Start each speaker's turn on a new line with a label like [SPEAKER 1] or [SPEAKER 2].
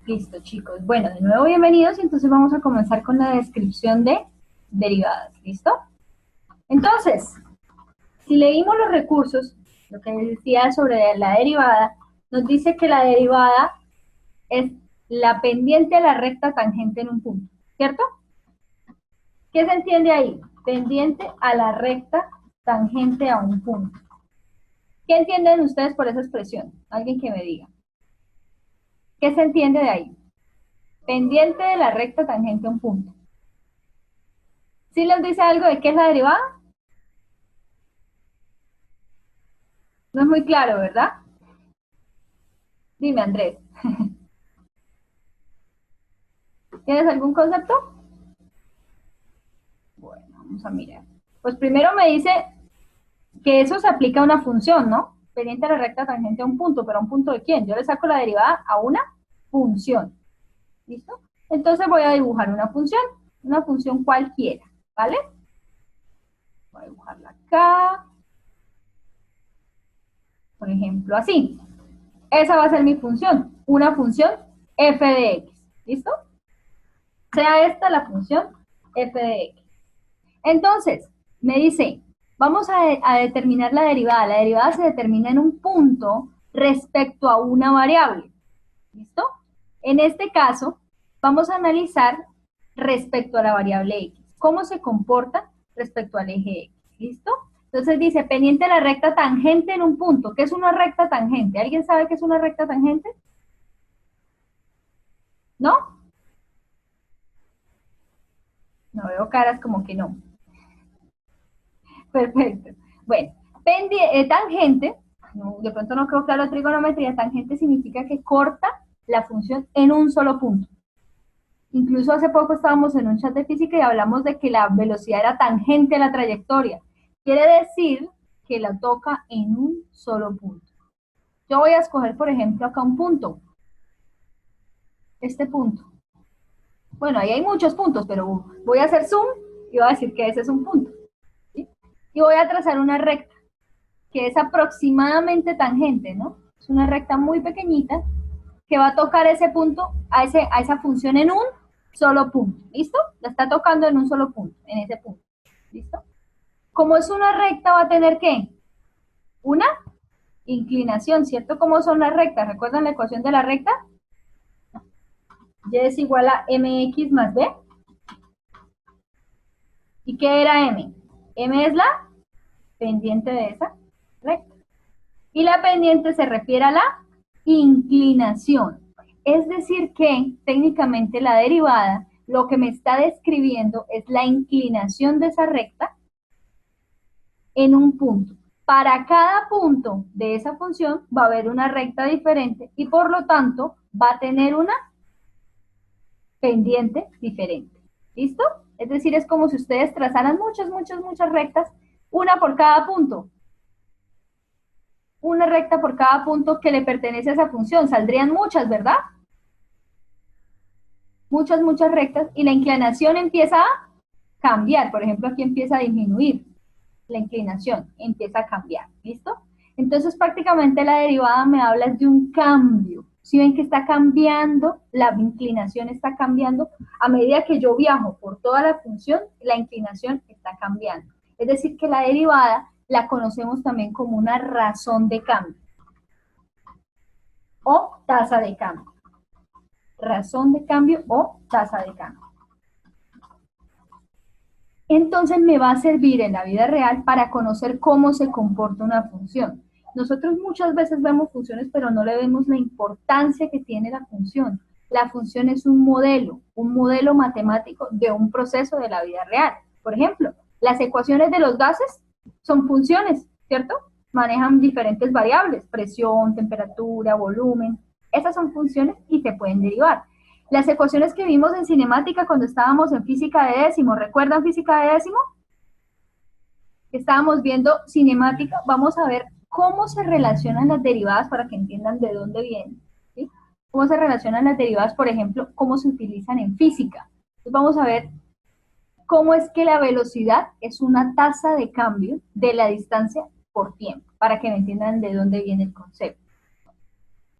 [SPEAKER 1] Listo, chicos. Bueno, de nuevo bienvenidos. Entonces vamos a comenzar con la descripción de derivadas. ¿Listo? Entonces, si leímos los recursos, lo que decía sobre la derivada, nos dice que la derivada es la pendiente a la recta tangente en un punto, ¿cierto? ¿Qué se entiende ahí? Pendiente a la recta tangente a un punto. ¿Qué entienden ustedes por esa expresión? Alguien que me diga. ¿Qué se entiende de ahí? Pendiente de la recta tangente a un punto. ¿Sí les dice algo de qué es la derivada? No es muy claro, ¿verdad? Dime, Andrés, ¿tienes algún concepto? Bueno, vamos a mirar. Pues primero me dice que eso se aplica a una función, ¿no? Pendiente a la recta tangente a un punto, pero ¿a un punto de quién? Yo le saco la derivada a una función. ¿Listo? Entonces voy a dibujar una función cualquiera, ¿vale? Voy a dibujarla acá, por ejemplo, así. Esa va a ser mi función, una función f de x, ¿listo? Sea esta la función f de x. Entonces, me dice, vamos a determinar la derivada. La derivada se determina en un punto respecto a una variable. ¿Listo? En este caso, vamos a analizar respecto a la variable x. ¿Cómo se comporta respecto al eje x? ¿Listo? Entonces dice, pendiente de la recta tangente en un punto. ¿Qué es una recta tangente? ¿Alguien sabe qué es una recta tangente? ¿No? No veo caras como que no. Perfecto. Bueno, tangente, no, de pronto no creo claro trigonometría, tangente significa que corta la función en un solo punto. Incluso hace poco estábamos en un chat de física y hablamos de que la velocidad era tangente a la trayectoria. Quiere decir que la toca en un solo punto. Yo voy a escoger, por ejemplo, acá un punto. Este punto. Bueno, ahí hay muchos puntos, pero voy a hacer zoom y voy a decir que ese es un punto. ¿Sí? Y voy a trazar una recta que es aproximadamente tangente, ¿no? Es una recta muy pequeñita que va a tocar ese punto, a esa función en un solo punto, ¿listo? La está tocando en un solo punto, en ese punto, ¿listo? Como es una recta, va a tener ¿qué? Una inclinación, ¿cierto? ¿Cómo son las rectas? ¿Recuerdan la ecuación de la recta? Y es igual a mx más b. ¿Y qué era m? M es la pendiente de esa recta. Y la pendiente se refiere a la inclinación. Es decir que técnicamente la derivada lo que me está describiendo es la inclinación de esa recta en un punto. Para cada punto de esa función va a haber una recta diferente y por lo tanto va a tener una pendiente diferente. ¿Listo? Es decir, es como si ustedes trazaran muchas rectas, una por cada punto. Una recta por cada punto que le pertenece a esa función. Saldrían muchas, ¿verdad? Muchas rectas y la inclinación empieza a cambiar. Por ejemplo, aquí empieza a disminuir la inclinación, empieza a cambiar. ¿Listo? Entonces, prácticamente la derivada me habla de un cambio. Si ven que está cambiando, la inclinación está cambiando, a medida que yo viajo por toda la función, la inclinación está cambiando. Es decir, que la derivada la conocemos también como una razón de cambio o tasa de cambio. Razón de cambio o tasa de cambio. Entonces me va a servir en la vida real para conocer cómo se comporta una función. Nosotros muchas veces vemos funciones, pero no le vemos la importancia que tiene la función. La función es un modelo matemático de un proceso de la vida real. Por ejemplo, las ecuaciones de los gases son funciones, ¿cierto? Manejan diferentes variables, presión, temperatura, volumen. Esas son funciones y se pueden derivar. Las ecuaciones que vimos en cinemática cuando estábamos en física de décimo, ¿recuerdan física de décimo? Estábamos viendo cinemática, vamos a ver cómo se relacionan las derivadas para que entiendan de dónde vienen. ¿Sí? Cómo se relacionan las derivadas, por ejemplo, cómo se utilizan en física. Entonces vamos a ver cómo es que la velocidad es una tasa de cambio de la distancia por tiempo, para que me entiendan de dónde viene el concepto.